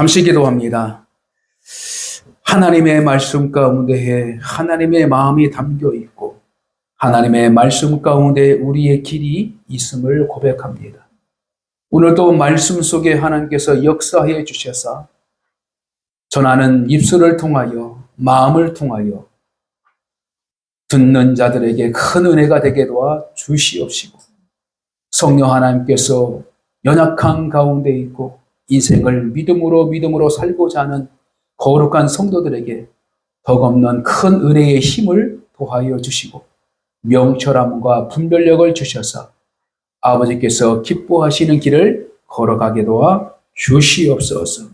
잠시 기도합니다. 하나님의 말씀 가운데에 하나님의 마음이 담겨 있고 하나님의 말씀 가운데 우리의 길이 있음을 고백합니다. 오늘도 말씀 속에 하나님께서 역사해 주셔서 전하는 입술을 통하여 마음을 통하여 듣는 자들에게 큰 은혜가 되게 도와 주시옵시고 성령 하나님께서 연약한 가운데 있고 인생을 믿음으로 살고자 하는 거룩한 성도들에게 덕없는 큰 은혜의 힘을 도하여 주시고 명철함과 분별력을 주셔서 아버지께서 기뻐하시는 길을 걸어가게 도와 주시옵소서.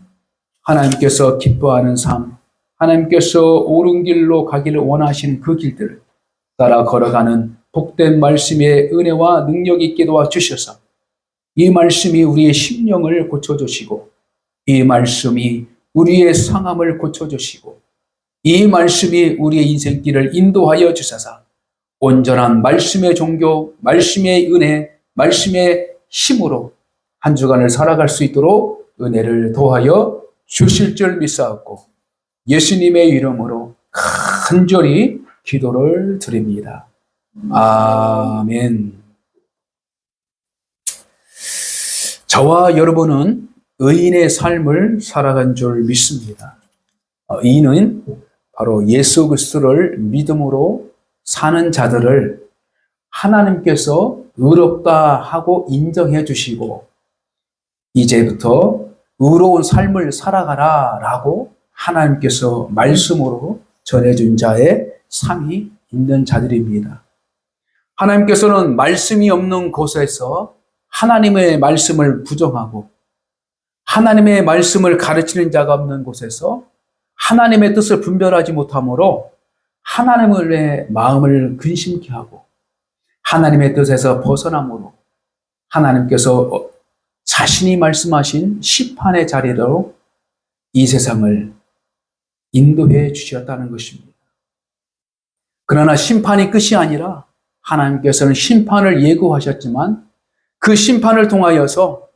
하나님께서 기뻐하는 삶, 하나님께서 옳은 길로 가기를 원하시는 그 길들을 따라 걸어가는 복된 말씀의 은혜와 능력이 있게 도와 주셔서 이 말씀이 우리의 심령을 고쳐주시고 이 말씀이 우리의 상함을 고쳐주시고 이 말씀이 우리의 인생길을 인도하여 주셔서 온전한 말씀의 종교, 말씀의 은혜, 말씀의 힘으로 한 주간을 살아갈 수 있도록 은혜를 도하여 주실 줄 믿사옵고 예수님의 이름으로 간절히 기도를 드립니다. 아멘. 저와 여러분은 의인의 삶을 살아간 줄 믿습니다. 의인은 바로 예수 그리스도를 믿음으로 사는 자들을 하나님께서 의롭다 하고 인정해 주시고 이제부터 의로운 삶을 살아가라 라고 하나님께서 말씀으로 전해준 자의 삶이 있는 자들입니다. 하나님께서는 말씀이 없는 곳에서 하나님의 말씀을 부정하고 하나님의 말씀을 가르치는 자가 없는 곳에서 하나님의 뜻을 분별하지 못하므로 하나님의 마음을 근심케 하고 하나님의 뜻에서 벗어남으로 하나님께서 자신이 말씀하신 심판의 자리로 이 세상을 인도해 주셨다는 것입니다. 그러나 심판이 끝이 아니라 하나님께서는 심판을 예고하셨지만 그 심판을 통하여서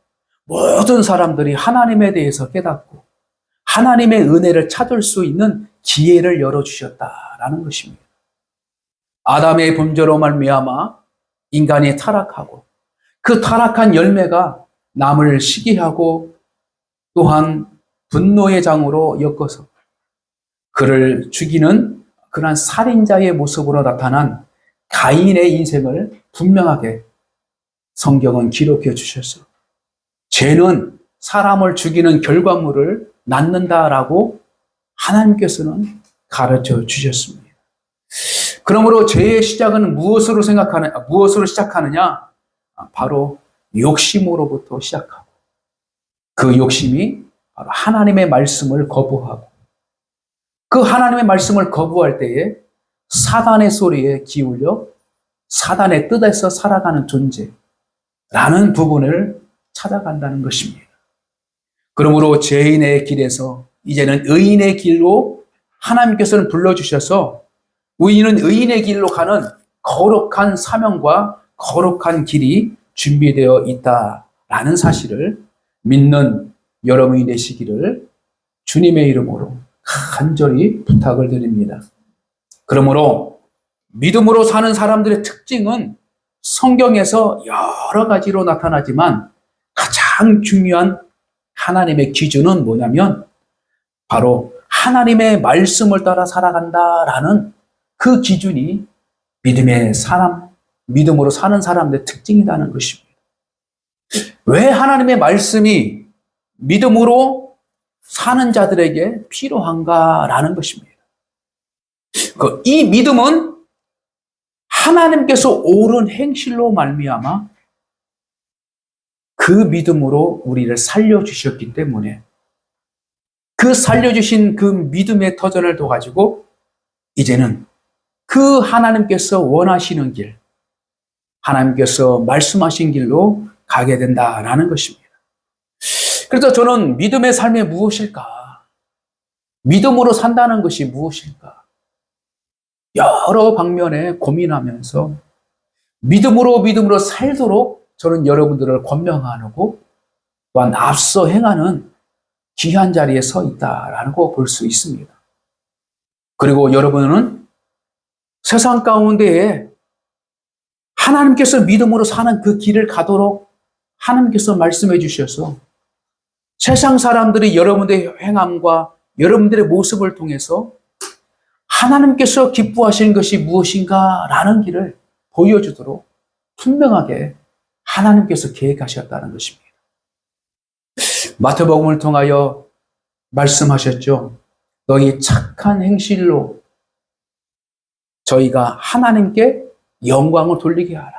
모든 사람들이 하나님에 대해서 깨닫고 하나님의 은혜를 찾을 수 있는 기회를 열어주셨다라는 것입니다. 아담의 범죄로 말미암아 인간이 타락하고 그 타락한 열매가 남을 시기하고 또한 분노의 장으로 엮어서 그를 죽이는 그러한 살인자의 모습으로 나타난 가인의 인생을 분명하게 성경은 기록해 주셔서 죄는 사람을 죽이는 결과물을 낳는다라고 하나님께서는 가르쳐 주셨습니다. 그러므로 죄의 시작은 무엇으로 시작하느냐? 바로 욕심으로부터 시작하고 그 욕심이 바로 하나님의 말씀을 거부하고 그 하나님의 말씀을 거부할 때에 사단의 소리에 기울여 사단의 뜻에서 살아가는 존재라는 부분을 찾아간다는 것입니다. 그러므로 죄인의 길에서 이제는 의인의 길로 하나님께서는 불러주셔서 우리는 의인의 길로 가는 거룩한 사명과 거룩한 길이 준비되어 있다라는 사실을 믿는 여러분이 되시기를 주님의 이름으로 간절히 부탁을 드립니다. 그러므로 믿음으로 사는 사람들의 특징은 성경에서 여러 가지로 나타나지만 가장 중요한 하나님의 기준은 뭐냐면 바로 하나님의 말씀을 따라 살아간다라는 그 기준이 믿음으로 사는 사람들의 특징이라는 것입니다. 왜 하나님의 말씀이 믿음으로 사는 자들에게 필요한가라는 것입니다. 이 믿음은 하나님께서 옳은 행실로 말미암아 그 믿음으로 우리를 살려주셨기 때문에 그 살려주신 그 믿음의 터전을 둬가지고 이제는 그 하나님께서 원하시는 길, 하나님께서 말씀하신 길로 가게 된다라는 것입니다. 그래서 저는 믿음의 삶이 무엇일까? 믿음으로 산다는 것이 무엇일까? 여러 방면에 고민하면서 믿음으로 살도록 저는 여러분들을 권면하고 또한 앞서 행하는 귀한 자리에 서 있다라고 볼 수 있습니다. 그리고 여러분은 세상 가운데에 하나님께서 믿음으로 사는 그 길을 가도록 하나님께서 말씀해 주셔서 세상 사람들이 여러분들의 행함과 여러분들의 모습을 통해서 하나님께서 기뻐하시는 것이 무엇인가라는 길을 보여주도록 분명하게 하나님께서 계획하셨다는 것입니다. 마태복음을 통하여 말씀하셨죠. 너희 착한 행실로 저희가 하나님께 영광을 돌리게 하라.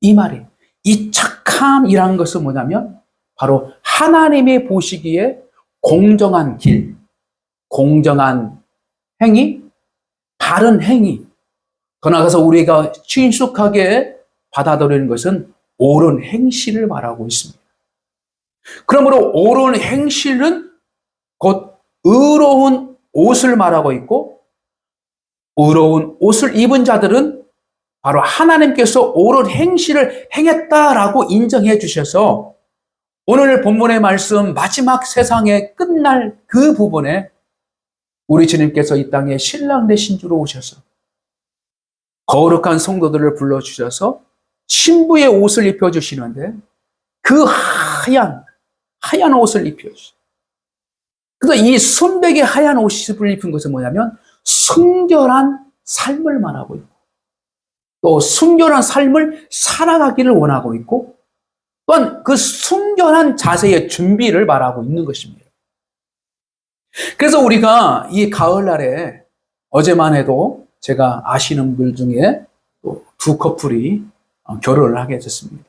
이 말이, 이 착함이라는 것은 뭐냐면 바로 하나님이 보시기에 공정한 길, 공정한 행위, 바른 행위, 더 나아가서 우리가 친숙하게 받아들이는 것은 옳은 행실을 말하고 있습니다. 그러므로 옳은 행실은 곧 의로운 옷을 말하고 있고, 의로운 옷을 입은 자들은 바로 하나님께서 옳은 행실을 행했다라고 인정해 주셔서 오늘 본문의 말씀 마지막 세상에 끝날 그 부분에 우리 주님께서 이 땅에 신랑 대신 주로 오셔서 거룩한 성도들을 불러주셔서 신부의 옷을 입혀주시는데 그 하얀 옷을 입혀주셔요. 그래서 이 순백의 하얀 옷을 입은 것은 뭐냐면 순결한 삶을 말하고 있고 또 순결한 삶을 살아가기를 원하고 있고 또한 그 순결한 자세의 준비를 말하고 있는 것입니다. 그래서 우리가 이 가을날에 어제만 해도 제가 아시는 분들 중에 또 두 커플이 결혼을 하게 됐습니다.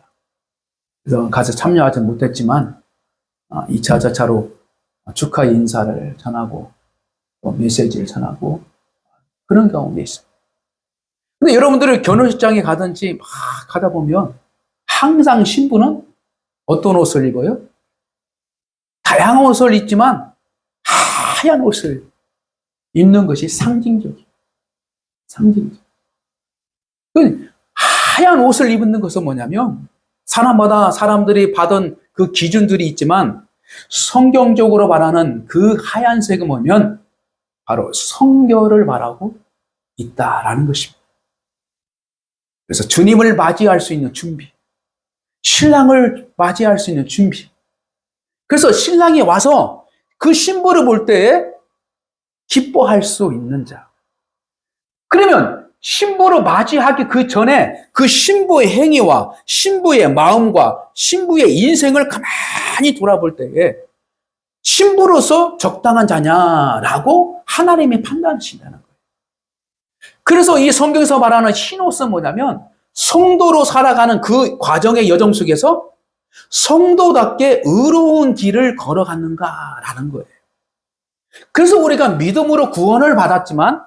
그래서 가서 참여하지 못했지만 2차 자차로 축하 인사를 전하고 또 메시지를 전하고 그런 가운데 있습니다. 근데 여러분들이 결혼식장에 가든지 막 가다 보면 항상 신부는 어떤 옷을 입어요? 다양한 옷을 입지만 하얀 옷을 입는 것이 상징적이에요. 상징적. 하얀 옷을 입는 것은 뭐냐면 사람마다 사람들이 받은 그 기준들이 있지만 성경적으로 말하는 그 하얀색은 뭐냐면 바로 성결을 말하고 있다라는 것입니다. 그래서 주님을 맞이할 수 있는 준비, 신랑을 맞이할 수 있는 준비. 그래서 신랑이 와서 그 신부를 볼 때에 기뻐할 수 있는 자. 그러면 신부를 맞이하기 그 전에 그 신부의 행위와 신부의 마음과 신부의 인생을 가만히 돌아볼 때에 신부로서 적당한 자냐라고 하나님이 판단하신다는 거예요. 그래서 이 성경에서 말하는 흰옷은 뭐냐면 성도로 살아가는 그 과정의 여정 속에서 성도답게 의로운 길을 걸어갔는가라는 거예요. 그래서 우리가 믿음으로 구원을 받았지만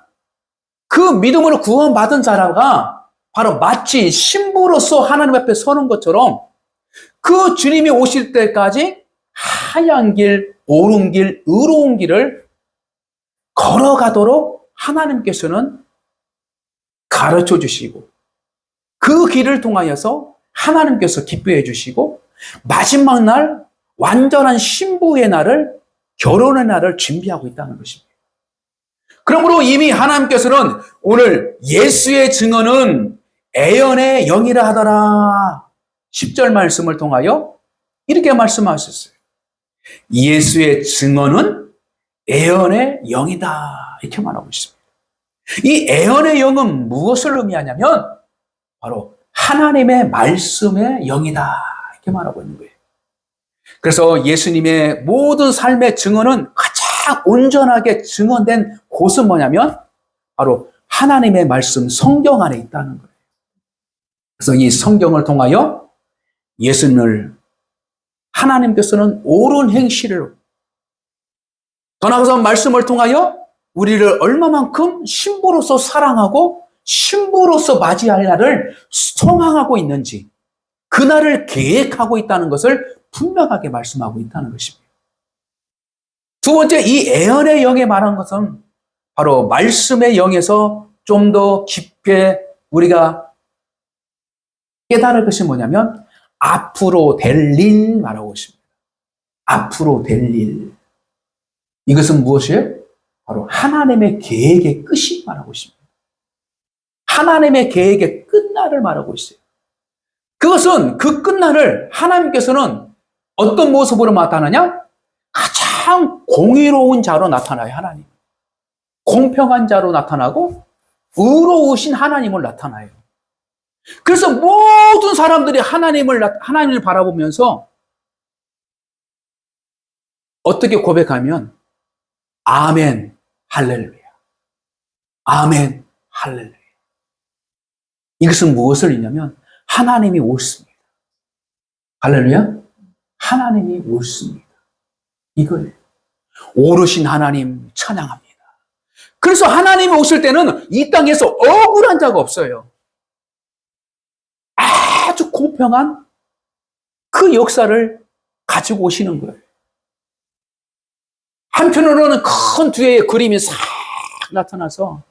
그 믿음으로 구원받은 자라가 바로 마치 신부로서 하나님 앞에 서는 것처럼 그 주님이 오실 때까지 하얀 길, 옳은 길, 의로운 길을 걸어가도록 하나님께서는 가르쳐 주시고 그 길을 통하여서 하나님께서 기뻐해 주시고 마지막 날 완전한 신부의 날을 결혼의 날을 준비하고 있다는 것입니다. 그러므로 이미 하나님께서는 오늘 예수의 증언은 애연의 영이라 하더라 10절 말씀을 통하여 이렇게 말씀하셨어요. 예수의 증언은 애연의 영이다 이렇게 말하고 있습니다. 이 애연의 영은 무엇을 의미하냐면 바로 하나님의 말씀의 영이다 이렇게 말하고 있는 거예요. 그래서 예수님의 모든 삶의 증언은 가장 온전하게 증언된 곳은 뭐냐면 바로 하나님의 말씀 성경 안에 있다는 거예요. 그래서 이 성경을 통하여 예수님을 하나님께서는 옳은 행실을 더 나아가서 말씀을 통하여 우리를 얼마만큼 신부로서 사랑하고 신부로서 맞이할 날을 소망하고 있는지 그날을 계획하고 있다는 것을 분명하게 말씀하고 있다는 것입니다. 두 번째, 이 애언의 영에 말한 것은 바로 말씀의 영에서 좀 더 깊게 우리가 깨달을 것이 뭐냐면 앞으로 될 일 말하고 있습니다. 앞으로 될 일. 이것은 무엇이에요? 바로 하나님의 계획의 끝이 말하고 있습니다. 하나님의 계획의 끝날을 말하고 있어요. 그것은 그 끝날을 하나님께서는 어떤 모습으로 나타나냐? 가장 공의로운 자로 나타나요, 하나님. 공평한 자로 나타나고 의로우신 하나님을 나타나요. 그래서 모든 사람들이 하나님을 바라보면서 어떻게 고백하면 아멘, 할렐루야. 아멘, 할렐루야. 이것은 무엇을 의미하냐면 하나님이 옳습니다. 할렐루야. 하나님이 옳습니다. 이거예요. 오르신 하나님 찬양합니다. 그래서 하나님이 오실 때는 이 땅에서 억울한 자가 없어요. 아주 공평한 그 역사를 가지고 오시는 거예요. 한편으로는 큰 뒤에 그림이 싹 나타나서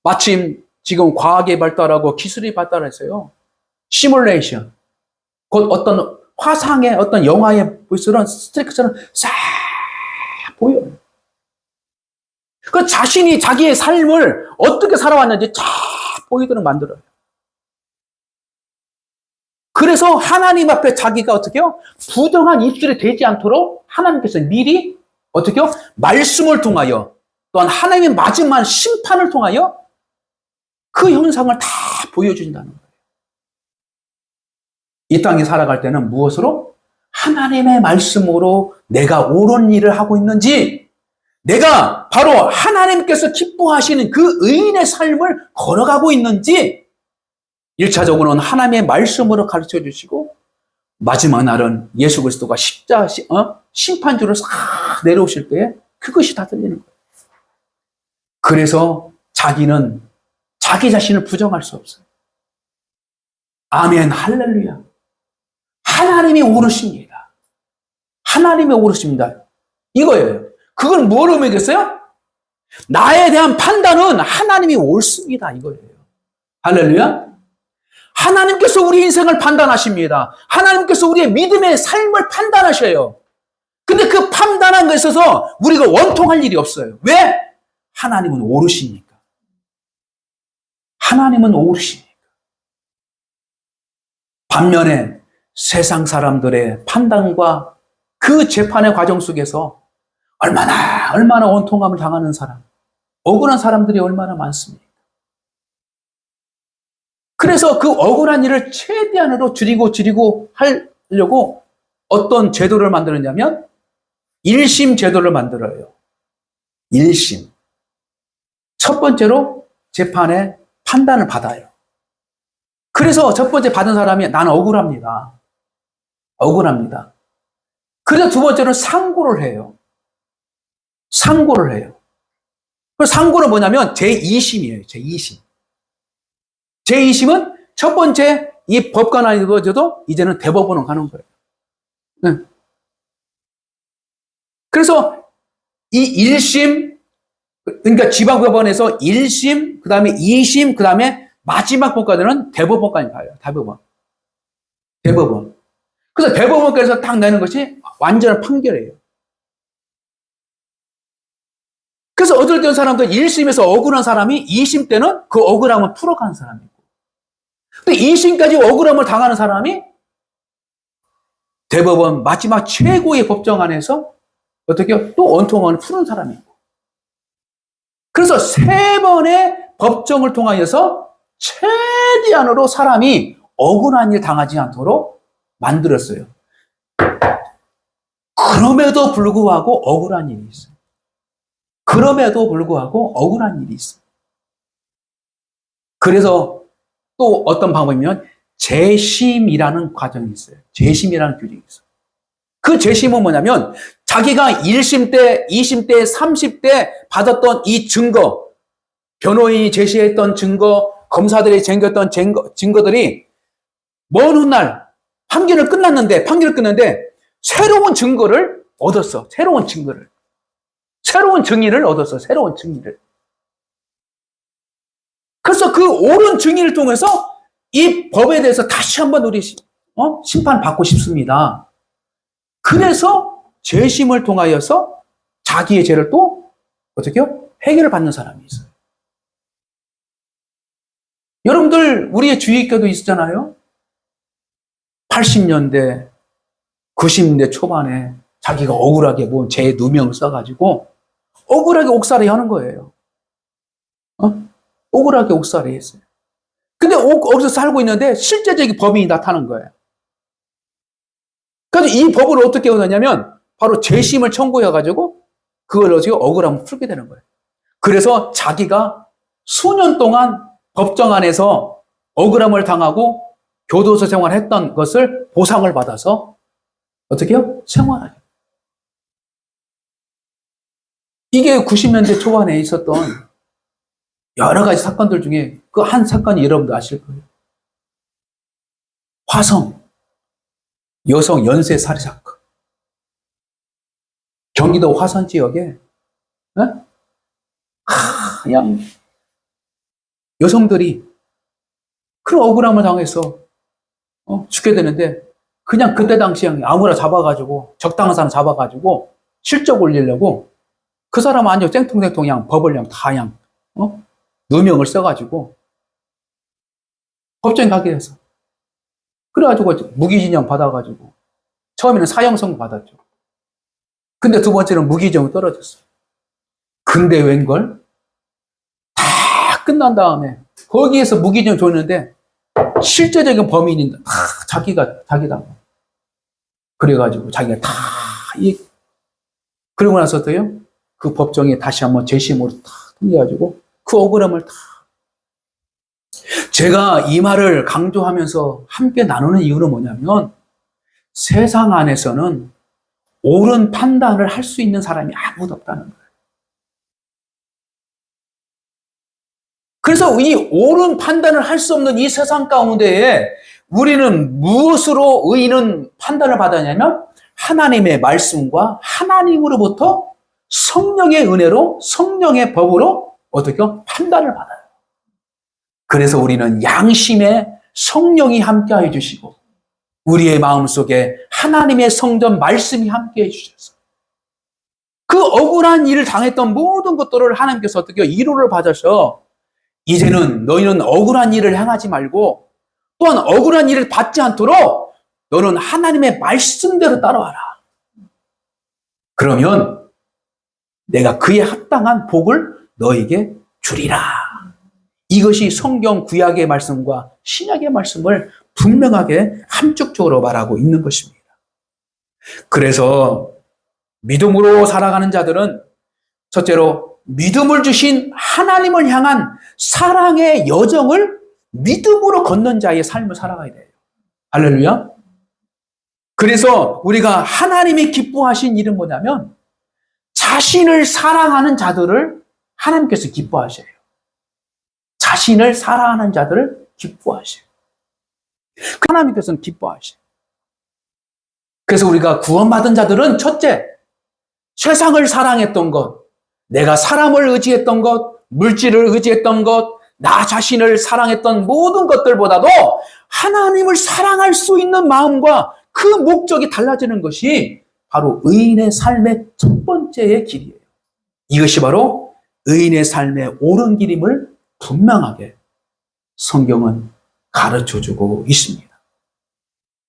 마침 지금 과학이 발달하고 기술이 발달해서요. 시뮬레이션. 곧 어떤 화상의 어떤 영화에 보이는 스트레이크처럼 싹 보여요. 그 자신이 자기의 삶을 어떻게 살아왔는지 쫙 보이도록 만들어요. 그래서 하나님 앞에 자기가 어떻게요? 부정한 입술이 되지 않도록 하나님께서 미리 어떻게요? 말씀을 통하여 또한 하나님의 마지막 심판을 통하여 그 현상을 다 보여준다는 거예요. 이 땅에 살아갈 때는 무엇으로? 하나님의 말씀으로 내가 옳은 일을 하고 있는지, 내가 바로 하나님께서 기뻐하시는 그 의인의 삶을 걸어가고 있는지 1차적으로는 하나님의 말씀으로 가르쳐 주시고 마지막 날은 예수 그리스도가 심판주로 싹 내려오실 때 그것이 다 들리는 거예요. 그래서 자기는 자기 자신을 부정할 수 없어요. 아멘, 할렐루야. 하나님이 오르십니다. 하나님이 오르십니다. 이거예요. 그건 뭘 의미하겠어요? 나에 대한 판단은 하나님이 옳습니다. 이거예요. 할렐루야. 하나님께서 우리 인생을 판단하십니다. 하나님께서 우리의 믿음의 삶을 판단하셔요. 근데 그 판단한 것에 있어서 우리가 원통할 일이 없어요. 왜? 하나님은 오르시니까. 하나님은 오르시니까. 반면에 세상 사람들의 판단과 그 재판의 과정 속에서 얼마나 원통함을 당하는 사람, 억울한 사람들이 얼마나 많습니까? 그래서 그 억울한 일을 최대한으로 줄이고 하려고 어떤 제도를 만들었냐면 1심 제도를 만들어요. 1심. 첫 번째로 재판의 판단을 받아요. 그래서 첫 번째 받은 사람이 나는 억울합니다. 억울합니다. 그래서 두 번째로 상고를 해요. 상고를 해요. 그 상고는 뭐냐면 제2심이에요. 제2심. 제2심은 첫 번째 이 법관이 이루어져도 이제는 대법원으로 가는 거예요. 네. 그래서 이 1심, 그러니까 지방법원에서 1심, 그 다음에 2심, 그 다음에 마지막 법관은 대법원까지 가요. 대법원. 대법원. 그래서 대법원께서 딱 내는 것이 완전한 판결이에요. 그래서 어떨 사람도 1심에서 억울한 사람이 2심 때는 그 억울함을 풀어가는 사람이고, 근데 2심까지 억울함을 당하는 사람이 대법원 마지막 최고의 법정 안에서 어떻게 또 원통함을 푸는 사람이고, 그래서 세 번의 법정을 통하여서 최대한으로 사람이 억울한 일 당하지 않도록 만들었어요. 그럼에도 불구하고 억울한 일이 있어요. 그럼에도 불구하고 억울한 일이 있어요. 그래서 또 어떤 방법이면 재심이라는 과정이 있어요. 재심이라는 규칙이 있어요. 그 재심은 뭐냐면 자기가 1심 때, 2심 때, 3심 때 받았던 이 증거, 변호인이 제시했던 증거, 검사들이 쟁겼던 증거들이 먼 훗날 판결을 끝났는데 새로운 증거를 얻었어. 새로운 증인을 얻었어. 새로운 증인을. 그래서 그 옳은 증인을 통해서 이 법에 대해서 다시 한번 우리 심판받고 싶습니다. 그래서 죄심을 통하여서 자기의 죄를 또 어떻게요? 해결을 받는 사람이 있어요. 여러분들 우리의 주위 교도 있었잖아요. 80년대, 90년대 초반에 자기가 억울하게 뭐 죄 누명을 써가지고 억울하게 옥살이 하는 거예요. 억울하게 옥살이 했어요. 근데 거기서 살고 있는데 실제적인 범인이 나타난 거예요. 그래서 이 법을 어떻게 얻었냐면 바로 재심을 청구해가지고 그걸 어떻게 억울함을 풀게 되는 거예요. 그래서 자기가 수년 동안 법정 안에서 억울함을 당하고 교도소 생활했던 것을 보상을 받아서 어떻게 해요? 생활하게. 이게 90년대 초반에 있었던 여러 가지 사건들 중에 그 한 사건이 여러분도 아실 거예요. 화성 여성 연쇄 살해 사건. 경기도 화성 지역에 그냥 여성들이 그런 억울함을 당해서 죽게 되는데 그냥 그때 당시에 아무나 잡아가지고 적당한 사람 잡아가지고 실적 올리려고 그 사람 아니요 쌩통쌩통 그냥 법을 그냥 다 그냥 누명을 써가지고 법정에 가게 돼서 그래가지고 무기징역 받아가지고 처음에는 사형선고 받았죠. 근데 두 번째는 무기징역 떨어졌어요. 근데 웬걸 다 끝난 다음에 거기에서 무기징역 줬는데 실제적인 범인인 다 자기다. 그래가지고 자기가 다 그러고 나서도요 그 법정에 다시 한번 재심으로 다 통해가지고 그 억울함을 다. 제가 이 말을 강조하면서 함께 나누는 이유는 뭐냐면 세상 안에서는 옳은 판단을 할 수 있는 사람이 아무도 없다는 거예요. 그래서 이 옳은 판단을 할 수 없는 이 세상 가운데에 우리는 무엇으로 의인은 판단을 받았냐면 하나님의 말씀과 하나님으로부터 성령의 은혜로 성령의 법으로 어떻게 판단을 받아요. 그래서 우리는 양심에 성령이 함께해 주시고 우리의 마음속에 하나님의 성전 말씀이 함께해 주셔서 그 억울한 일을 당했던 모든 것들을 하나님께서 어떻게 위로를 받아서 이제는 너희는 억울한 일을 행하지 말고 또한 억울한 일을 받지 않도록 너는 하나님의 말씀대로 따라와라. 그러면 내가 그에 합당한 복을 너에게 주리라. 이것이 성경 구약의 말씀과 신약의 말씀을 분명하게 함축적으로 말하고 있는 것입니다. 그래서 믿음으로 살아가는 자들은 첫째로 믿음을 주신 하나님을 향한 사랑의 여정을 믿음으로 걷는 자의 삶을 살아가야 돼요. 할렐루야. 그래서 우리가 하나님이 기뻐하신 일은 뭐냐면 자신을 사랑하는 자들을 하나님께서 기뻐하셔요. 자신을 사랑하는 자들을 기뻐하셔요. 하나님께서는 기뻐하셔요. 그래서 우리가 구원받은 자들은 첫째, 세상을 사랑했던 것, 내가 사람을 의지했던 것, 물질을 의지했던 것, 나 자신을 사랑했던 모든 것들보다도 하나님을 사랑할 수 있는 마음과 그 목적이 달라지는 것이 바로 의인의 삶의 첫 번째의 길이에요. 이것이 바로 의인의 삶의 옳은 길임을 분명하게 성경은 가르쳐주고 있습니다.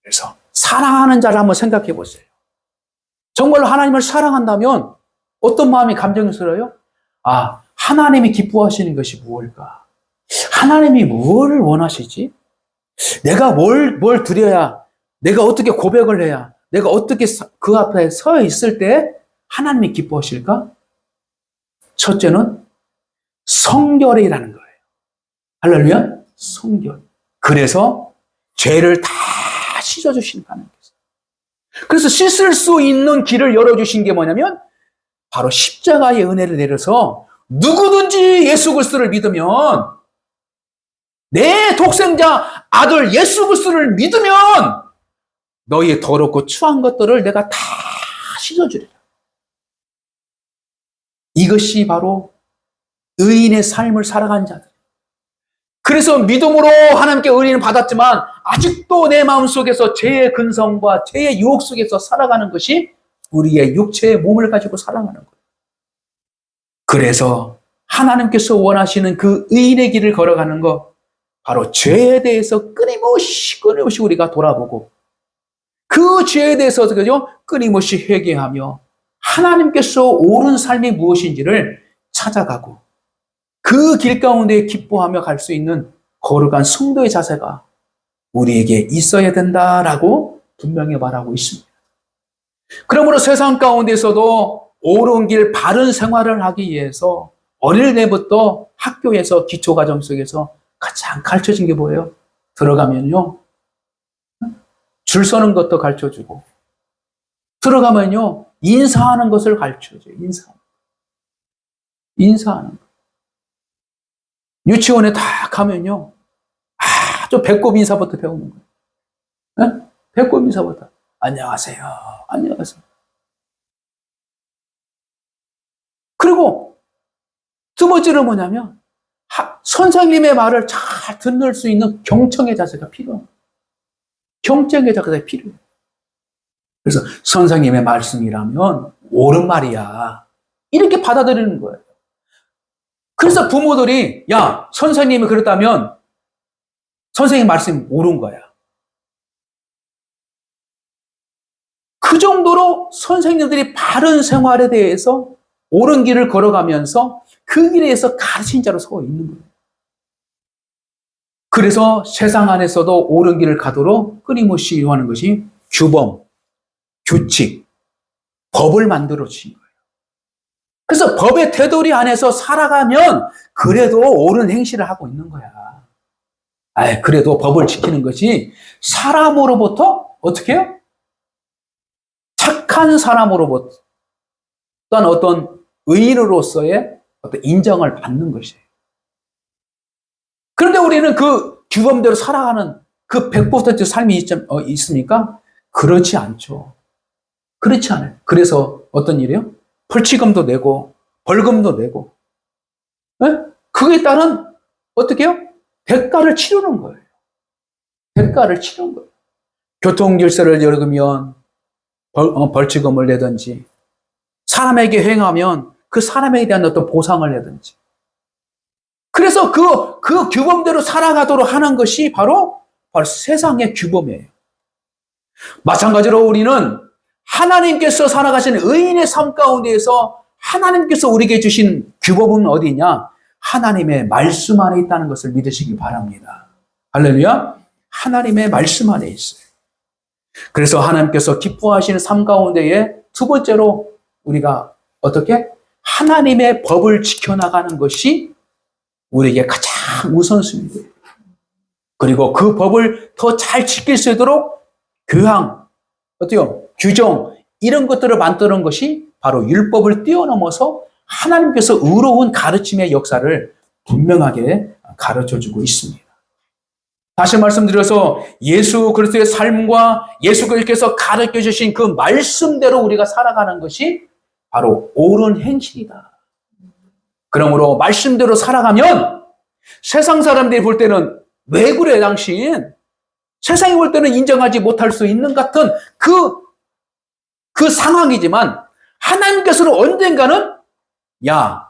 그래서 사랑하는 자를 한번 생각해 보세요. 정말로 하나님을 사랑한다면 어떤 마음이 감정스러워요? 하나님이 기뻐하시는 것이 무엇일까? 하나님이 뭘 원하시지? 내가 뭘 드려야, 내가 어떻게 고백을 해야, 내가 어떻게 그 앞에 서 있을 때 하나님이 기뻐하실까? 첫째는 성결이라는 거예요. 할렐루야? 성결. 그래서 죄를 다 씻어주신 하나님께서. 그래서 씻을 수 있는 길을 열어주신 게 뭐냐면 바로 십자가의 은혜를 내려서 누구든지 예수 그리스도를 믿으면 내 독생자 아들 예수 그리스도를 믿으면 너희의 더럽고 추한 것들을 내가 다 씻어주리라. 이것이 바로 의인의 삶을 살아간 자들. 그래서 믿음으로 하나님께 의인을 받았지만 아직도 내 마음속에서 죄의 근성과 죄의 유혹 속에서 살아가는 것이 우리의 육체의 몸을 가지고 살아가는 거예요. 그래서 하나님께서 원하시는 그 의인의 길을 걸어가는 것, 바로 죄에 대해서 끊임없이 우리가 돌아보고 그 죄에 대해서 그죠? 끊임없이 회개하며 하나님께서 옳은 삶이 무엇인지를 찾아가고 그 길 가운데 기뻐하며 갈 수 있는 거룩한 성도의 자세가 우리에게 있어야 된다라고 분명히 말하고 있습니다. 그러므로 세상 가운데서도 옳은 길, 바른 생활을 하기 위해서 어릴 때부터 학교에서 기초과정 속에서 가장 가르쳐진 게 뭐예요? 들어가면요, 줄 서는 것도 가르쳐주고, 들어가면요, 인사하는 것을 가르쳐줘요. 인사하는 것. 유치원에 다 가면요, 아주 배꼽 인사부터 배우는 거예요. 네? 배꼽 인사부터. 안녕하세요. 안녕하세요. 그리고 두 번째는 뭐냐면, 선생님의 말을 잘 듣는 수 있는 경청의 자세가 필요해요. 경청의 자세가 필요해요. 그래서 선생님의 말씀이라면 옳은 말이야. 이렇게 받아들이는 거예요. 그래서 부모들이, 야, 선생님이 그랬다면 선생님 말씀이 옳은 거야. 그 정도로 선생님들이 바른 생활에 대해서 옳은 길을 걸어가면서 그 길에서 가르친 자로 서 있는 거예요. 그래서 세상 안에서도 옳은 길을 가도록 끊임없이 요하는 것이 규범, 규칙, 법을 만들어 주신 거예요. 그래서 법의 테두리 안에서 살아가면 그래도 옳은 행실을 하고 있는 거야. 그래도 법을 지키는 것이 사람으로부터 어떻게 해요? 착한 사람으로부터 또한 어떤 의인으로서의 어떤 인정을 받는 것이에요. 그런데 우리는 그 규범대로 살아가는 그 100% 삶이 있습니까? 그렇지 않죠. 그렇지 않아요. 그래서 어떤 일이에요? 벌칙금도 내고 벌금도 내고, 네? 그에 따른 어떻게 해요? 대가를 치르는 거예요. 대가를 치르는 거예요. 교통질서를 열으면 벌칙금을 내든지, 사람에게 행하면 그 사람에 대한 어떤 보상을 내든지. 그래서 그 규범대로 살아가도록 하는 것이 바로 세상의 규범이에요. 마찬가지로 우리는 하나님께서 살아가시는 의인의 삶 가운데에서 하나님께서 우리에게 주신 규범은 어디냐? 하나님의 말씀 안에 있다는 것을 믿으시기 바랍니다. 할렐루야. 하나님의 말씀 안에 있어요. 그래서 하나님께서 기뻐하시는 삶 가운데에 두 번째로 우리가 어떻게? 하나님의 법을 지켜나가는 것이 우리에게 가장 우선순위예요. 그리고 그 법을 더 잘 지킬 수 있도록 교양, 어때요? 규정, 이런 것들을 만드는 것이 바로 율법을 뛰어넘어서 하나님께서 의로운 가르침의 역사를 분명하게 가르쳐주고 있습니다. 다시 말씀드려서 예수 그리스도의 삶과 예수 그리스도께서 가르쳐 주신 그 말씀대로 우리가 살아가는 것이 바로 옳은 행실이다. 그러므로 말씀대로 살아가면 세상 사람들이 볼 때는 왜 그래 당신? 세상이 볼 때는 인정하지 못할 수 있는 같은 그 상황이지만 하나님께서는 언젠가는 야,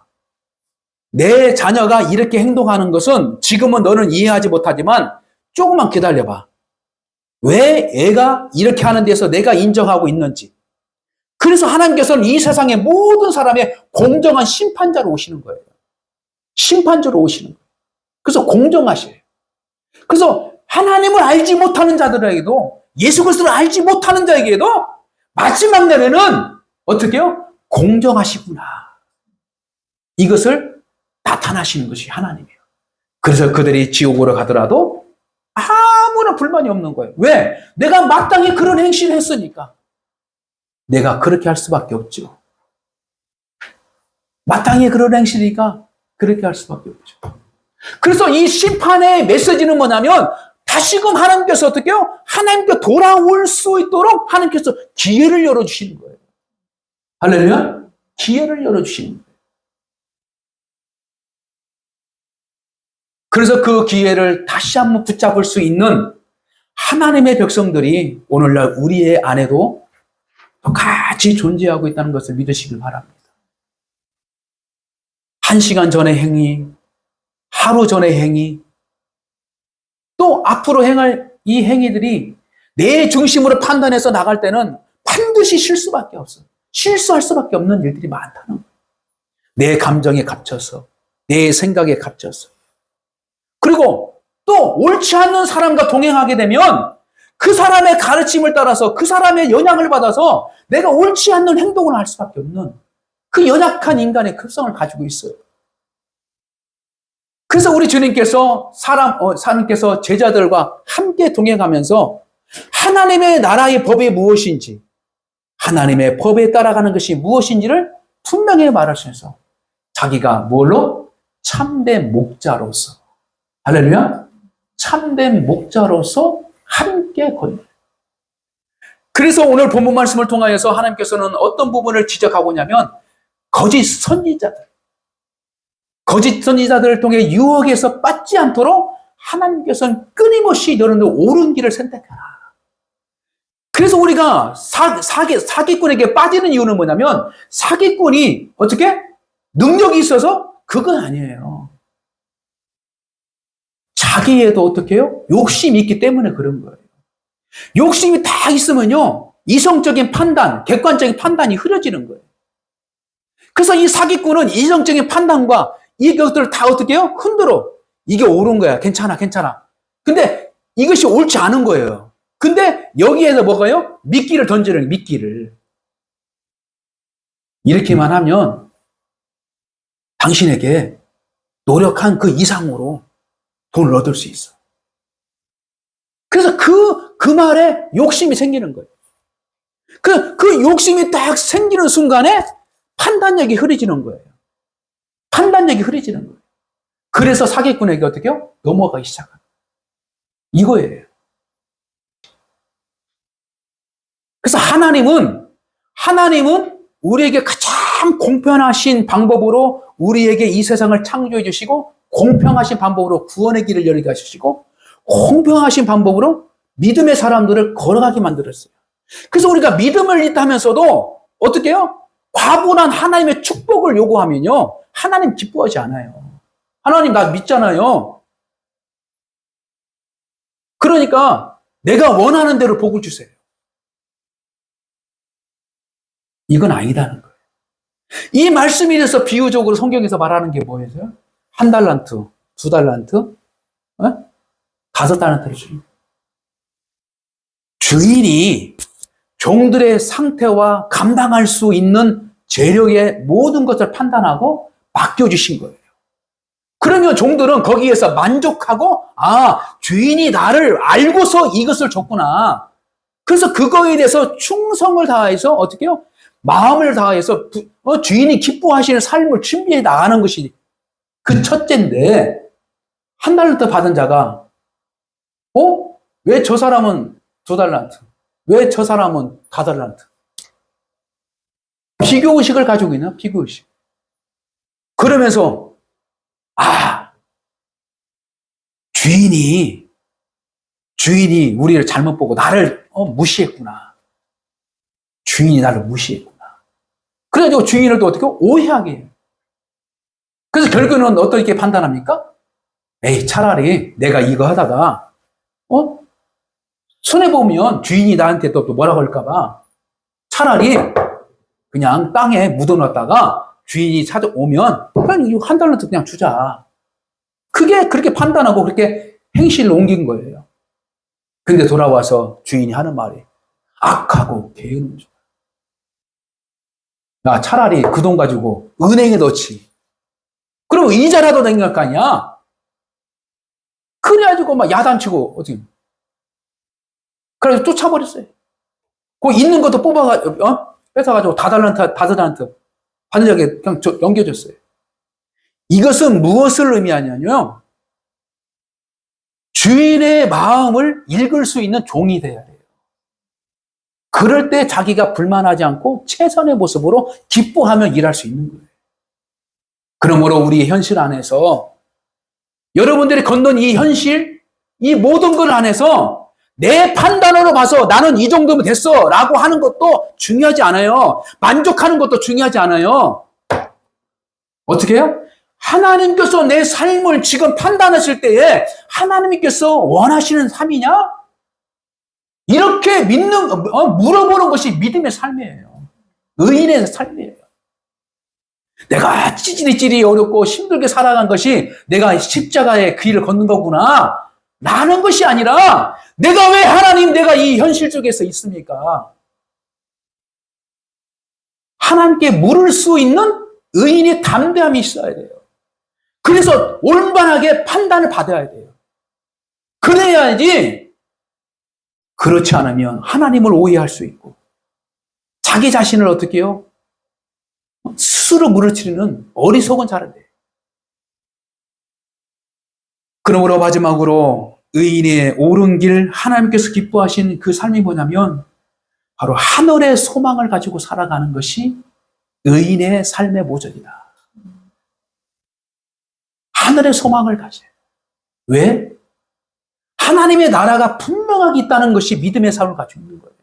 내 자녀가 이렇게 행동하는 것은 지금은 너는 이해하지 못하지만 조금만 기다려봐. 왜 애가 이렇게 하는 데서 내가 인정하고 있는지. 그래서 하나님께서는 이 세상의 모든 사람의 공정한 심판자로 오시는 거예요. 심판자로 오시는 거예요. 그래서 공정하셔요. 그래서 하나님을 알지 못하는 자들에게도, 예수 그리스도를 알지 못하는 자에게도 마지막 날에는 어떻게 해요? 공정하시구나. 이것을 나타나시는 것이 하나님이에요. 그래서 그들이 지옥으로 가더라도 아무런 불만이 없는 거예요. 왜? 내가 마땅히 그런 행실을 했으니까. 내가 그렇게 할 수밖에 없죠. 마땅히 그런 행실이니까 그렇게 할 수밖에 없죠. 그래서 이 심판의 메시지는 뭐냐면 다시금 하나님께서 어떻게 해요? 하나님께 돌아올 수 있도록 하나님께서 기회를 열어주시는 거예요. 할렐루야? 기회를 열어주시는 거예요. 그래서 그 기회를 다시 한번 붙잡을 수 있는 하나님의 백성들이 오늘날 우리의 안에도 똑같이 존재하고 있다는 것을 믿으시길 바랍니다. 1시간 전의 행위, 하루 전의 행위, 또 앞으로 행할 이 행위들이 내 중심으로 판단해서 나갈 때는 반드시 실수밖에 없어요. 실수할 수밖에 없는 일들이 많다는 거예요. 내 감정에 갇혀서, 내 생각에 갇혀서. 그리고 또 옳지 않는 사람과 동행하게 되면 그 사람의 가르침을 따라서 그 사람의 영향을 받아서 내가 옳지 않는 행동을 할 수밖에 없는 그 연약한 인간의 급성을 가지고 있어요. 그래서 우리 주님께서 사람께서 제자들과 함께 동행하면서 하나님의 나라의 법이 무엇인지, 하나님의 법에 따라가는 것이 무엇인지를 분명히 말하셔서 자기가 뭘로? 참된 목자로서, 할렐루야, 참된 목자로서 함께 걷는. 그래서 오늘 본문 말씀을 통하여서 하나님께서는 어떤 부분을 지적하고 있냐면 거짓 선지자들을 통해 유혹에서 빠지지 않도록 하나님께서는 끊임없이 너는 옳은 길을 선택하라. 그래서 우리가 사기꾼에게 빠지는 이유는 뭐냐면 사기꾼이 어떻게? 능력이 있어서 그건 아니에요. 자기에도 어떻게 해요? 욕심이 있기 때문에 그런 거예요. 욕심이 다 있으면요, 이성적인 판단, 객관적인 판단이 흐려지는 거예요. 그래서 이 사기꾼은 이성적인 판단과 이것들을 다 어떻게 해요? 흔들어. 이게 옳은 거야. 괜찮아. 근데 이것이 옳지 않은 거예요. 근데 여기에서 뭐가요? 미끼를 던지는 거예요. 미끼를. 이렇게만 하면 당신에게 노력한 그 이상으로 돈을 얻을 수 있어. 그래서 그 말에 욕심이 생기는 거예요. 그 욕심이 딱 생기는 순간에 판단력이 흐려지는 거예요. 그래서 사기꾼에게 어떻게 해요? 넘어가기 시작합니다. 이거예요. 그래서 하나님은 우리에게 가장 공평하신 방법으로 우리에게 이 세상을 창조해 주시고, 공평하신 방법으로 구원의 길을 열게 하시고, 공평하신 방법으로 믿음의 사람들을 걸어가게 만들었어요. 그래서 우리가 믿음을 있다면서도 어떻게 해요? 과분한 하나님의 축복을 요구하면요, 하나님 기뻐하지 않아요. 하나님 나 믿잖아요. 그러니까 내가 원하는 대로 복을 주세요. 이건 아니다는 거예요. 이 말씀에 대해서 비유적으로 성경에서 말하는 게 뭐예요? 1달란트, 2달란트, 5달란트를 줍니다. 주인이 종들의 상태와 감당할 수 있는 재력의 모든 것을 판단하고 맡겨주신 거예요. 그러면 종들은 거기에서 만족하고, 주인이 나를 알고서 이것을 줬구나. 그래서 그거에 대해서 충성을 다해서 어떻게 해요? 마음을 다해서 주인이 기뻐하시는 삶을 준비해 나가는 것이 그 첫째인데, 1달란트 받은 자가 왜 저 사람은 2달란트? 왜 저 사람은 4달란트? 비교의식을 가지고 있나? 비교의식. 그러면서 주인이 우리를 잘못 보고 나를 무시했구나. 주인이 나를 무시했구나. 그래가지고 주인을 또 어떻게 오해하게 해요. 그래서 결국은 어떻게 판단합니까? 차라리 내가 이거 하다가 손해보면 주인이 나한테 또 뭐라고 할까봐 차라리 그냥 땅에 묻어놨다가 주인이 찾아오면 그냥 이거 1달란트 그냥 주자. 그게 그렇게 판단하고 그렇게 행실로 옮긴 거예요. 근데 돌아와서 주인이 하는 말이 악하고 게으른 줄. 나 차라리 그 돈 가지고 은행에 넣지. 그러면 이자라도 낸걸 거 아니야? 그래가지고 막 야단치고 어떻게? 그래서 쫓아버렸어요. 그 있는 것도 뺏어가지고 5달란트 받은 적에 그냥 넘겨줬어요. 이것은 무엇을 의미하냐면요, 주인의 마음을 읽을 수 있는 종이 돼야 돼요. 그럴 때 자기가 불만하지 않고 최선의 모습으로 기뻐하며 일할 수 있는 거예요. 그러므로 우리의 현실 안에서 여러분들이 건넌 이 현실, 이 모든 것 안에서 내 판단으로 봐서 나는 이 정도면 됐어 라고 하는 것도 중요하지 않아요. 만족하는 것도 중요하지 않아요. 어떻게 해요? 하나님께서 내 삶을 지금 판단하실 때에 하나님께서 원하시는 삶이냐? 이렇게 물어보는 것이 믿음의 삶이에요. 의인의 삶이에요. 내가 찌릿찌릿 어렵고 힘들게 살아간 것이 내가 십자가의 그 길을 걷는 거구나 라는 것이 아니라 내가 왜 하나님 내가 이 현실 속에서 있습니까? 하나님께 물을 수 있는 의인의 담대함이 있어야 돼요. 그래서 올바르게 판단을 받아야 돼요. 그래야지 그렇지 않으면 하나님을 오해할 수 있고 자기 자신을 어떻게 해요? 스스로 무너뜨리는 어리석은 자는 돼요. 그러므로 마지막으로 의인의 옳은 길 하나님께서 기뻐하신 그 삶이 뭐냐면 바로 하늘의 소망을 가지고 살아가는 것이 의인의 삶의 모델이다. 하늘의 소망을 가져요. 왜? 하나님의 나라가 분명하게 있다는 것이 믿음의 삶을 가지고 있는 거예요.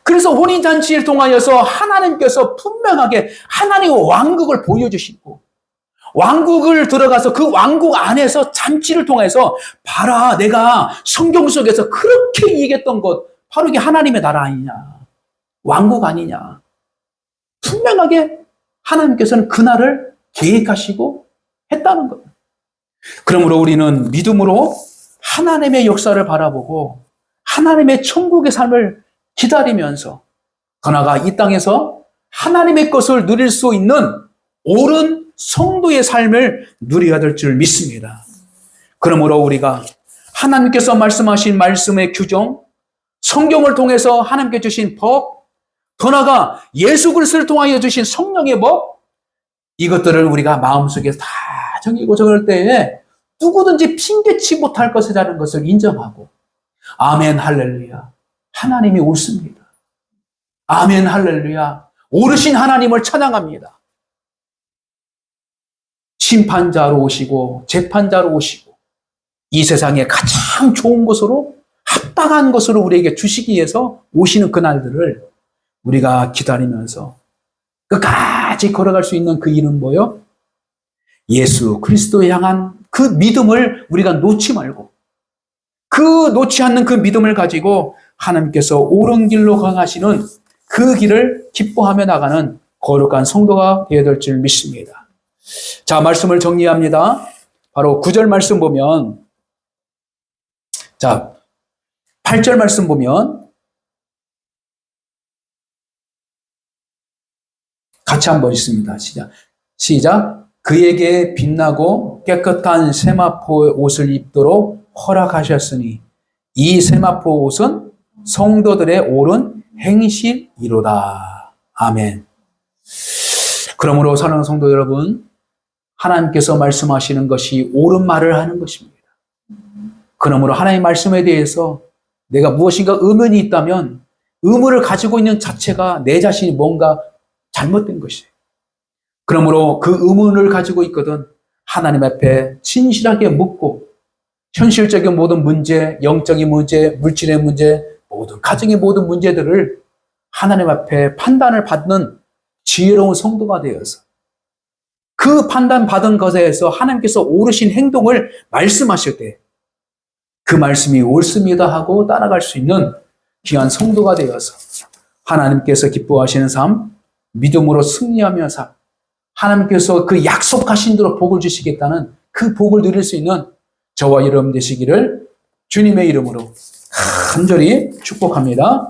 그래서 혼인잔치를 통하여서 하나님께서 분명하게 하나님의 왕국을 보여주시고 왕국을 들어가서 그 왕국 안에서 잔치를 통해서 봐라 내가 성경 속에서 그렇게 얘기했던 것 바로 이게 하나님의 나라 아니냐 왕국 아니냐 분명하게 하나님께서는 그날을 계획하시고 했다는 거예요. 그러므로 우리는 믿음으로 하나님의 역사를 바라보고 하나님의 천국의 삶을 기다리면서 더 나아가 이 땅에서 하나님의 것을 누릴 수 있는 옳은 성도의 삶을 누려야 될 줄 믿습니다. 그러므로 우리가 하나님께서 말씀하신 말씀의 규정, 성경을 통해서 하나님께 주신 법, 더 나아가 예수 그리스도를 통하여 주신 성령의 법, 이것들을 우리가 마음속에 다 정의고 적을 때에 누구든지 핑계치 못할 것이라는 것을 인정하고 아멘 할렐루야 하나님이 옳습니다. 아멘 할렐루야 옳으신 하나님을 찬양합니다. 심판자로 오시고 재판자로 오시고 이 세상에 가장 좋은 것으로 합당한 것으로 우리에게 주시기 위해서 오시는 그날들을 우리가 기다리면서 끝까지 걸어갈 수 있는 그 일은 뭐요? 예수 그리스도에 향한 그 믿음을 우리가 놓지 말고 그 놓지 않는 그 믿음을 가지고 하나님께서 옳은 길로 강하시는 그 길을 기뻐하며 나가는 거룩한 성도가 되어야 될 줄 믿습니다. 자, 말씀을 정리합니다. 바로 9절 말씀 보면 자, 8절 말씀 보면 같이 한번 읽습니다. 시작. 그에게 빛나고 깨끗한 세마포의 옷을 입도록 허락하셨으니 이 세마포 옷은 성도들의 옳은 행실이로다. 아멘. 그러므로 사랑하는 성도 여러분, 하나님께서 말씀하시는 것이 옳은 말을 하는 것입니다. 그러므로 하나님의 말씀에 대해서 내가 무엇인가 의문이 있다면 의문을 가지고 있는 자체가 내 자신이 뭔가 잘못된 것이에요. 그러므로 그 의문을 가지고 있거든 하나님 앞에 진실하게 묻고 현실적인 모든 문제, 영적인 문제, 물질의 문제, 모든 가정의 모든 문제들을 하나님 앞에 판단을 받는 지혜로운 성도가 되어서 그 판단받은 것에서 하나님께서 옳으신 행동을 말씀하실 때 그 말씀이 옳습니다 하고 따라갈 수 있는 귀한 성도가 되어서 하나님께서 기뻐하시는 삶, 믿음으로 승리하며 삶, 하나님께서 그 약속하신 대로 복을 주시겠다는 그 복을 누릴 수 있는 저와 여러분 되시기를 주님의 이름으로 간절히 축복합니다.